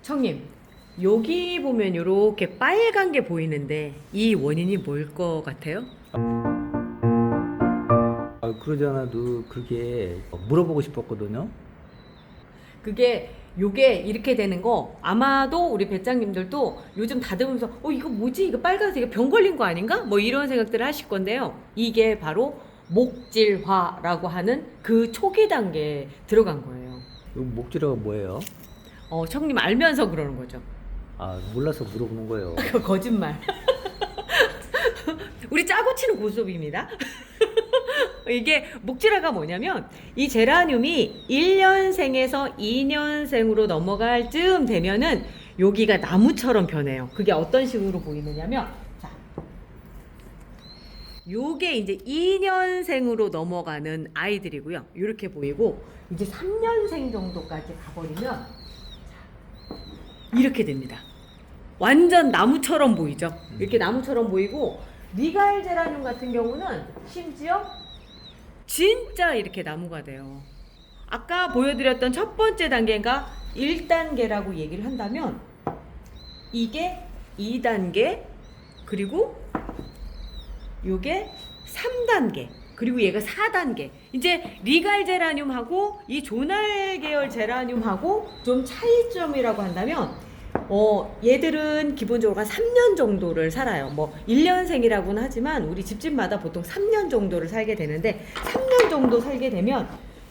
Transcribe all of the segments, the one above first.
청님, 여기 보면 이렇게 빨간 게 보이는데 이 원인이 뭘 것 같아요? 그러지 않아도 그게 물어보고 싶었거든요. 그게 요게 이렇게 되는 거 아마도 우리 배짱님들도 요즘 다듬으면서 이거 뭐지? 이거 빨간색 이거 병 걸린 거 아닌가? 뭐 이런 생각들을 하실 건데요. 이게 바로 목질화라고 하는 그 초기 단계에 들어간 거예요. 목질화가 뭐예요? 청님 알면서 그러는 거죠. 몰라서 물어보는 거예요. 그거 거짓말. 우리 짜고 치는 고스톱입니다. 이게 목질화가 뭐냐면 이 제라늄이 1년생에서 2년생으로 넘어갈 즈음 되면은 여기가 나무처럼 변해요. 그게 어떤 식으로 보이느냐면 자, 요게 이제 2년생으로 넘어가는 아이들이고요. 이렇게 보이고 이제 3년생 정도까지 가버리면 이렇게 됩니다. 완전 나무처럼 보이죠. 이렇게 나무처럼 보이고 리갈 제라늄 같은 경우는 심지어 진짜 이렇게 나무가 돼요. 아까 보여드렸던 첫 번째 단계가 1단계라고 얘기를 한다면 이게 2단계 그리고 요게 3단계 그리고 얘가 4단계. 이제 리갈 제라늄하고 이 조날 계열 제라늄하고 좀 차이점이라고 한다면 얘들은 기본적으로 한 3년 정도를 살아요. 뭐 1년생이라고는 하지만 우리 집집마다 보통 3년 정도를 살게 되는데 3년 정도 살게 되면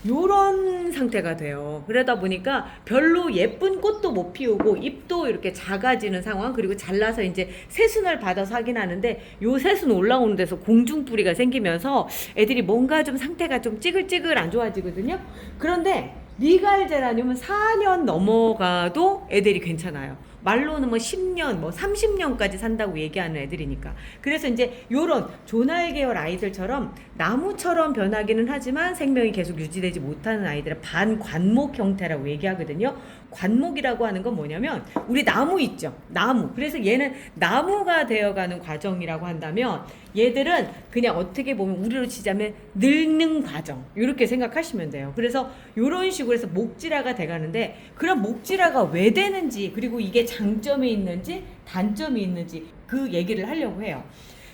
요런 상태가 돼요. 그러다 보니까 별로 예쁜 꽃도 못 피우고 잎도 이렇게 작아지는 상황, 그리고 잘라서 이제 새순을 받아서 하긴 하는데 요 새순 올라오는 데서 공중뿌리가 생기면서 애들이 뭔가 좀 상태가 좀 찌글찌글 안 좋아지거든요. 그런데 리갈 제라늄은 4년 넘어가도 애들이 괜찮아요. 말로는 뭐 10년, 뭐 30년까지 산다고 얘기하는 애들이니까. 그래서 이제 요런 조날 계열 아이들처럼 나무처럼 변하기는 하지만 생명이 계속 유지되지 못하는 아이들은 반관목 형태라고 얘기하거든요. 관목이라고 하는 건 뭐냐면 우리 나무 있죠. 나무. 그래서 얘는 나무가 되어가는 과정이라고 한다면 얘들은 그냥 어떻게 보면 우리로 치자면 늙는 과정 이렇게 생각하시면 돼요. 그래서 이런 식으로 해서 목질화가 돼가는데 그럼 목질화가 왜 되는지 그리고 이게 장점이 있는지 단점이 있는지 그 얘기를 하려고 해요.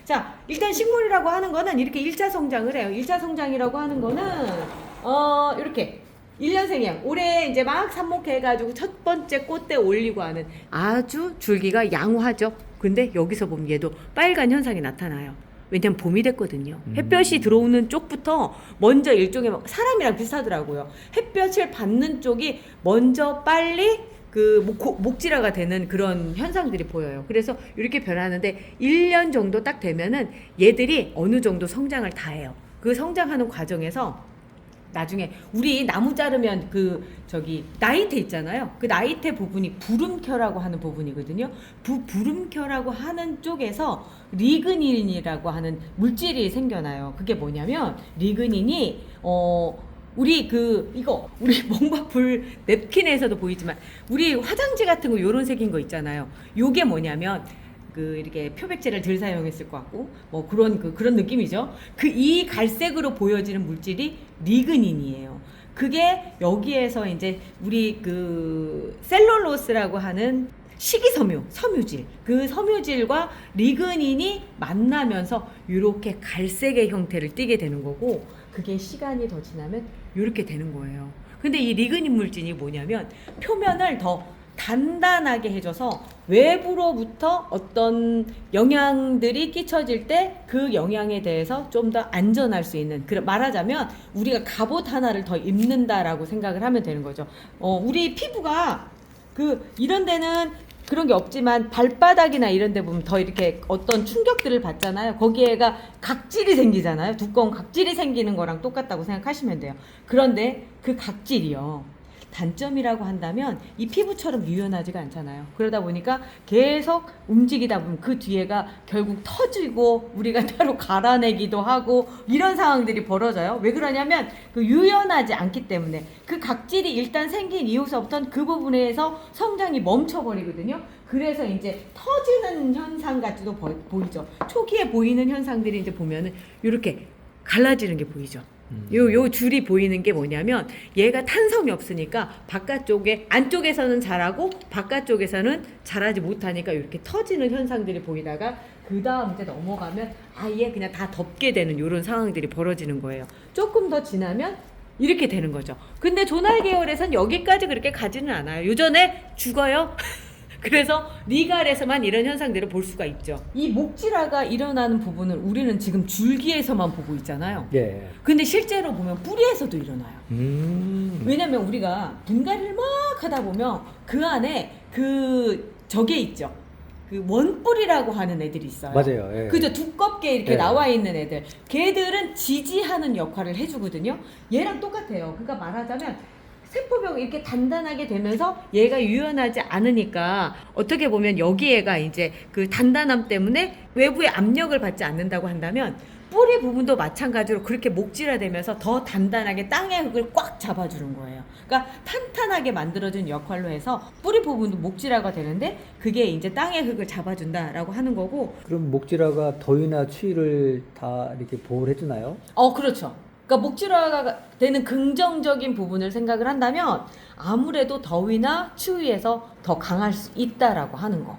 자, 일단 식물이라고 하는 거는 이렇게 1차 성장을 해요. 1차 성장이라고 하는 거는 이렇게 1년생이야. 올해 이제 막 삽목해가지고 첫 번째 꽃대 올리고 하는 아주 줄기가 양호하죠. 근데 여기서 보면 얘도 빨간 현상이 나타나요. 왜냐면 봄이 됐거든요. 햇볕이 들어오는 쪽부터 먼저 일종의 사람이랑 비슷하더라고요. 햇볕을 받는 쪽이 먼저 빨리 목질화가 되는 그런 현상들이 보여요. 그래서 이렇게 변하는데 1년 정도 딱 되면은 얘들이 어느 정도 성장을 다 해요. 그 성장하는 과정에서 나중에 우리 나무 자르면 나이테 있잖아요. 그 나이테 부분이 부름켜라고 하는 부분이거든요. 부름켜라고 하는 쪽에서 리그닌이라고 하는 물질이 생겨나요. 그게 뭐냐면 리그닌이 우리 우리 몽바풀 냅킨에서도 보이지만 우리 화장지 같은 거 요런 색인 거 있잖아요. 요게 뭐냐면 이렇게 표백제를 덜 사용했을 것 같고 뭐 그런 느낌이죠. 이 갈색으로 보여지는 물질이 리그닌이에요. 그게 여기에서 이제 우리 셀룰로스라고 하는 섬유질, 그 섬유질과 리그닌이 만나면서 이렇게 갈색의 형태를 띠게 되는 거고, 그게 시간이 더 지나면 이렇게 되는 거예요. 근데 이 리그닌 물질이 뭐냐면 표면을 더 단단하게 해줘서 외부로부터 어떤 영향들이 끼쳐질 때 그 영향에 대해서 좀 더 안전할 수 있는, 말하자면 우리가 갑옷 하나를 더 입는다라고 생각을 하면 되는 거죠. 우리 피부가 이런 데는 그런 게 없지만 발바닥이나 이런 데 보면 더 이렇게 어떤 충격들을 받잖아요. 거기에가 각질이 생기잖아요. 두꺼운 각질이 생기는 거랑 똑같다고 생각하시면 돼요. 그런데 그 각질이요, 단점이라고 한다면 이 피부처럼 유연하지가 않잖아요. 그러다 보니까 계속 움직이다 보면 그 뒤에가 결국 터지고 우리가 따로 갈아내기도 하고 이런 상황들이 벌어져요. 왜 그러냐면 유연하지 않기 때문에 그 각질이 일단 생긴 이후서부터는 그 부분에서 성장이 멈춰버리거든요. 그래서 이제 터지는 현상 같이도 보이죠. 초기에 보이는 현상들이 이제 보면은 이렇게 갈라지는 게 보이죠. 요 줄이 보이는 게 뭐냐면 얘가 탄성이 없으니까 바깥쪽에 안쪽에서는 자라고 바깥쪽에서는 자라지 못하니까 이렇게 터지는 현상들이 보이다가 그 다음 이제 넘어가면 아예 그냥 다 덮게 되는 이런 상황들이 벌어지는 거예요. 조금 더 지나면 이렇게 되는 거죠. 근데 조날 계열에선 여기까지 그렇게 가지는 않아요. 요전에 죽어요. 그래서 리갈에서만 이런 현상들을 볼 수가 있죠. 이 목질화가 일어나는 부분을 우리는 지금 줄기에서만 보고 있잖아요. 예. 근데 실제로 보면 뿌리에서도 일어나요. 왜냐면 우리가 분갈이를 막 하다 보면 그 안에 저게 있죠. 그 원뿌리라고 하는 애들이 있어요. 맞아요. 예. 그죠? 두껍게 이렇게 예. 나와 있는 애들. 걔들은 지지하는 역할을 해주거든요. 얘랑 똑같아요. 그러니까 말하자면 세포벽이 이렇게 단단하게 되면서 얘가 유연하지 않으니까 어떻게 보면 여기에가 이제 그 단단함 때문에 외부의 압력을 받지 않는다고 한다면 뿌리 부분도 마찬가지로 그렇게 목질화되면서 더 단단하게 땅의 흙을 꽉 잡아주는 거예요. 그러니까 탄탄하게 만들어준 역할로 해서 뿌리 부분도 목질화가 되는데 그게 이제 땅의 흙을 잡아준다라고 하는 거고. 그럼 목질화가 더위나 추위를 다 이렇게 보호를 해주나요? 그렇죠. 그러니까 목질화가 되는 긍정적인 부분을 생각을 한다면 아무래도 더위나 추위에서 더 강할 수 있다라고 하는 거.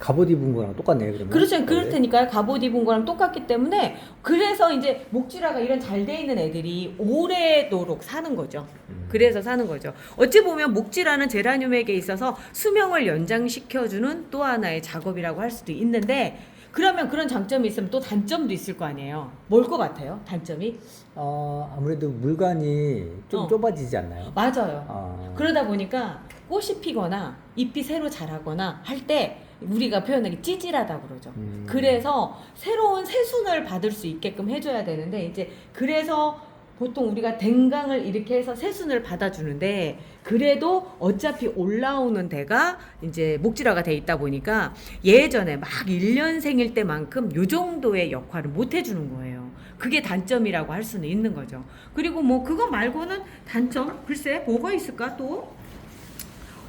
갑옷 입은 거랑 똑같네요, 그러면. 그렇죠. 그럴 테니까요. 갑옷 입은 거랑 똑같기 때문에 그래서 이제 목질화가 이런 잘 돼 있는 애들이 오래도록 사는 거죠. 그래서 사는 거죠. 어찌 보면 목질화는 제라늄에게 있어서 수명을 연장시켜주는 또 하나의 작업이라고 할 수도 있는데 그러면 그런 장점이 있으면 또 단점도 있을 거 아니에요. 뭘 것 같아요? 단점이? 아무래도 물관이 좀 좁아지지 않나요? 맞아요. 그러다 보니까 꽃이 피거나 잎이 새로 자라거나 할 때 우리가 표현하기 찌질하다고 그러죠. 그래서 새로운 새순을 받을 수 있게끔 해줘야 되는데 이제 그래서 보통 우리가 댕강을 이렇게 해서 새순을 받아주는데 그래도 어차피 올라오는 데가 이제 목질화가 돼 있다 보니까 예전에 막 1년생일 때만큼 요 정도의 역할을 못 해주는 거예요. 그게 단점이라고 할 수는 있는 거죠. 그리고 뭐 그거 말고는 단점 글쎄 뭐가 있을까 또?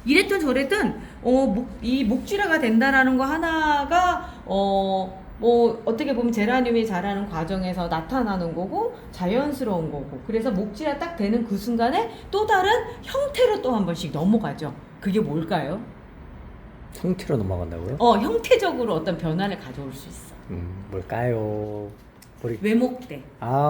이랬든 저랬든 이 목질화가 된다라는 거 하나가 어떻게 보면 제라늄이 자라는 과정에서 나타나는 거고 자연스러운 거고 그래서 목질화 딱 되는 그 순간에 또 다른 형태로 또 한 번씩 넘어가죠. 그게 뭘까요? 형태로 넘어간다고요? 형태적으로 어떤 변화를 가져올 수 있어. 뭘까요? 외목대.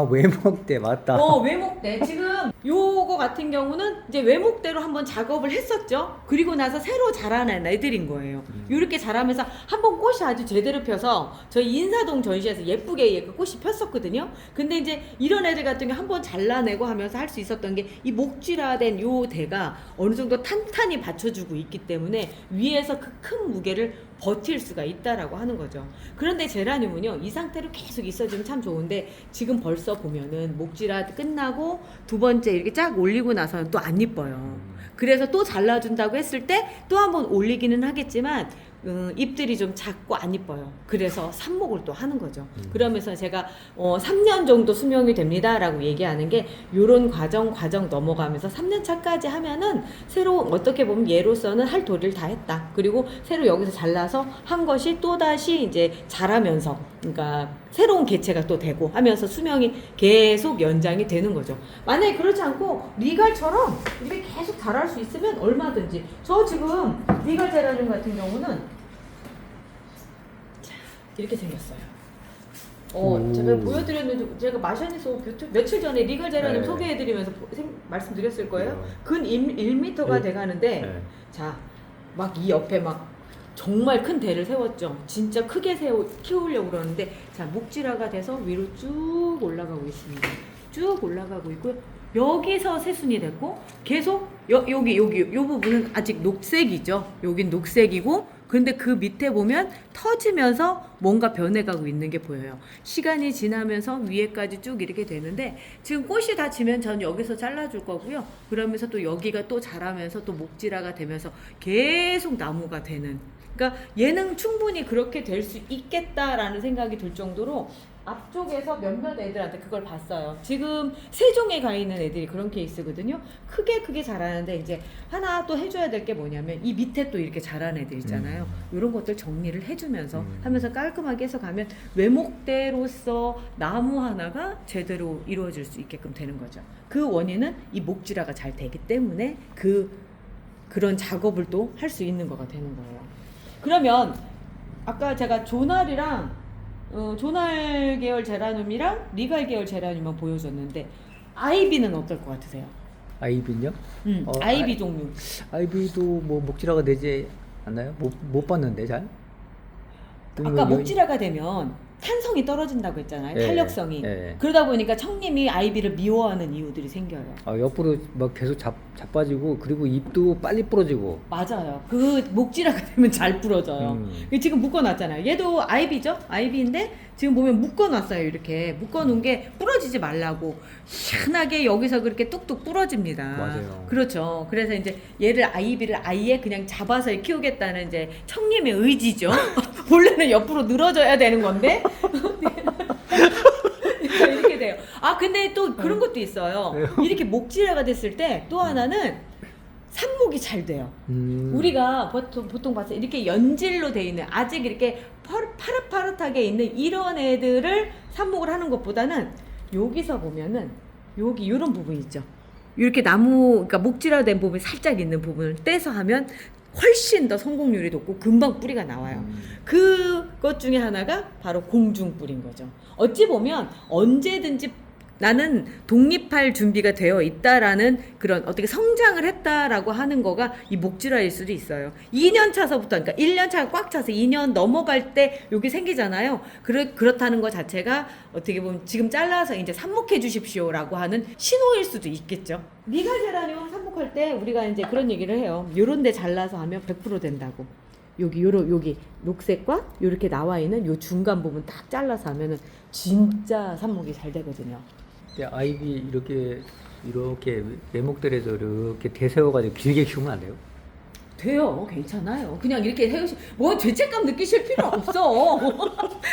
외목대 맞다. 외목대. 지금 요거 같은 경우는 이제 외목대로 한번 작업을 했었죠. 그리고 나서 새로 자라는 애들인 거예요. 요렇게 자라면서 한번 꽃이 아주 제대로 펴서 저희 인사동 전시에서 예쁘게 꽃이 폈었거든요. 근데 이제 이런 애들 같은 경우 한번 잘라내고 하면서 할 수 있었던 게 이 목질화된 요 대가 어느 정도 탄탄히 받쳐주고 있기 때문에 위에서 그 큰 무게를 버틸 수가 있다라고 하는 거죠. 그런데 제라늄은요, 이 상태로 계속 있어주면 참 좋은데 지금 벌써 보면은 목질화 끝나고 두 번째 이렇게 쫙 올리고 나서는 또 안 이뻐요. 그래서 또 잘라준다고 했을 때 또 한번 올리기는 하겠지만 잎들이 좀 작고 안 이뻐요. 그래서 삽목을 또 하는 거죠. 그러면서 제가 3년 정도 수명이 됩니다 라고 얘기하는 게 요런 과정 넘어가면서 3년 차까지 하면은 새로 어떻게 보면 얘로서는 할 도리를 다 했다. 그리고 새로 여기서 잘라서 한 것이 또다시 이제 자라면서 그러니까 새로운 개체가 또 되고 하면서 수명이 계속 연장이 되는 거죠. 만약에 그렇지 않고 리갈처럼 이렇게 계속 자랄 수 있으면 얼마든지 저 지금 리갈 제라늄 같은 경우는 이렇게 생겼어요. 제가 보여드렸는데 제가 마션에서 며칠 전에 리갈 제라늄 소개해드리면서 말씀드렸을 거예요. 근 1m가 돼가는데 자, 막 이 옆에 막 정말 큰 대를 세웠죠. 진짜 크게 키우려고 그러는데 자, 목질화가 돼서 위로 쭉 올라가고 있습니다. 쭉 올라가고 있고요. 여기서 새순이 됐고 계속 여기 요 부분은 아직 녹색이죠. 여긴 녹색이고 근데 그 밑에 보면 터지면서 뭔가 변해가고 있는 게 보여요. 시간이 지나면서 위에까지 쭉 이렇게 되는데 지금 꽃이 다 지면 전 여기서 잘라줄 거고요. 그러면서 또 여기가 또 자라면서 또 목질화가 되면서 계속 나무가 되는. 그러니까 얘는 충분히 그렇게 될 수 있겠다라는 생각이 들 정도로 앞쪽에서 몇몇 애들한테 그걸 봤어요. 지금 세종에 가 있는 애들이 그런 케이스거든요. 크게 자라는데 이제 하나 또 해줘야 될 게 뭐냐면 이 밑에 또 이렇게 자란 애들 있잖아요. 이런 것들 정리를 해주면서 하면서 깔끔하게 해서 가면 외목대로서 나무 하나가 제대로 이루어질 수 있게끔 되는 거죠. 그 원인은 이 목질화가 잘 되기 때문에 그런 작업을 또 할 수 있는 거가 되는 거예요. 그러면 아까 제가 조날이랑 조날 계열 제라늄이랑 리갈 계열 제라늄만 보여줬는데 아이비는 어떨 것 같으세요? 아이비요? 아이비 종류. 아이비도 뭐 목질화가 되지 않나요? 못 봤는데 잘. 아까 목질화가 되면 탄성이 떨어진다고 했잖아요. 예, 탄력성이. 예. 그러다 보니까 청님이 아이비를 미워하는 이유들이 생겨요. 옆으로 막 계속 자빠지고 그리고 잎도 빨리 부러지고. 맞아요. 그 목질화가 되면 잘 부러져요. 지금 묶어놨잖아요. 얘도 아이비죠? 아이비인데 지금 보면 묶어놨어요. 이렇게 묶어놓은 게 부러지지 말라고 희한하게 여기서 그렇게 뚝뚝 부러집니다. 맞아요. 그렇죠. 그래서 이제 얘를 아이비를 아예 그냥 잡아서 키우겠다는 이제 청님의 의지죠. 원래는 옆으로 늘어져야 되는 건데 이렇게 돼요. 아 근데 또 그런 것도 있어요. 이렇게 목질화가 됐을 때 또 하나는 삽목이 잘 돼요. 우리가 보통 봤을 때 이렇게 연질로 돼 있는 아직 이렇게 파릇파릇하게 있는 이런 애들을 삽목을 하는 것보다는 여기서 보면은 여기 이런 부분 있죠. 이렇게 나무 그러니까 목질화된 부분이 살짝 있는 부분을 떼서 하면 훨씬 더 성공률이 높고 금방 뿌리가 나와요. 그것 중에 하나가 바로 공중뿌리인 거죠. 어찌 보면 언제든지 나는 독립할 준비가 되어 있다라는 그런 어떻게 성장을 했다라고 하는 거가 이 목질화일 수도 있어요. 2년 차서부터 그러니까 1년 차가 꽉 차서 2년 넘어갈 때 여기 생기잖아요. 그렇다는 것 자체가 어떻게 보면 지금 잘라서 이제 삽목해 주십시오라고 하는 신호일 수도 있겠죠. 니갈제라늄 삽목할 때 우리가 이제 그런 얘기를 해요. 요런 데 잘라서 하면 100% 된다고. 여기 녹색과 요렇게 나와 있는 요 중간 부분 딱 잘라서 하면은 진짜 삽목이 잘 되거든요. 아이비 이렇게 외목들에서 이렇게 대세워가지고 길게 키우면 안 돼요? 돼요. 괜찮아요. 그냥 이렇게 뭐 죄책감 느끼실 필요 없어.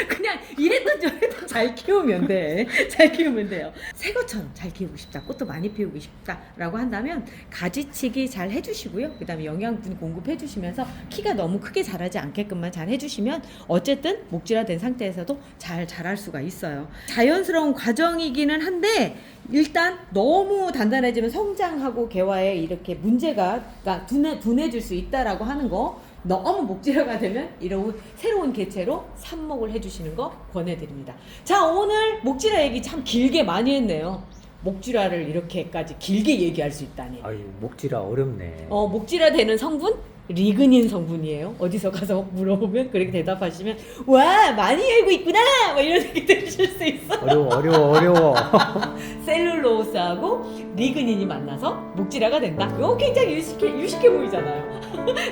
그냥 이랬던 저랬던 잘 키우면 돼. 잘 키우면 돼요. 새 것처럼 잘 키우고 싶다. 꽃도 많이 피우고 싶다라고 한다면 가지치기 잘 해주시고요. 그다음에 영양분 공급해주시면서 키가 너무 크게 자라지 않게끔만 잘 해주시면 어쨌든 목질화된 상태에서도 잘 자랄 수가 있어요. 자연스러운 과정이기는 한데 일단 너무 단단해지면 성장하고 개화에 이렇게 문제가 둔해질 수 있다라고 하는 거 너무 목질화가 되면 이런 새로운 개체로 삽목을 해주시는 거 권해드립니다. 자 오늘 목질화 얘기 참 길게 많이 했네요. 목질화를 이렇게까지 길게 얘기할 수 있다니. 아유 목질화 어렵네. 목질화 되는 성분? 리그닌 성분이에요. 어디서 가서 물어보면 그렇게 대답하시면 와 많이 알고 있구나 뭐 이런 얘기 들으실 수 있어. 어려워. 셀룰로스하고 리그닌이 만나서 목질화가 된다. 이거 굉장히 유식해 보이잖아요.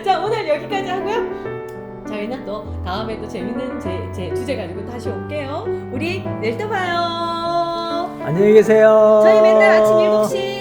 자 오늘 여기까지 하고요. 저희는 또 다음에 또 재밌는 제 주제 가지고 다시 올게요. 우리 내일 또 봐요. 안녕히 계세요. 저희 맨날 아침 7시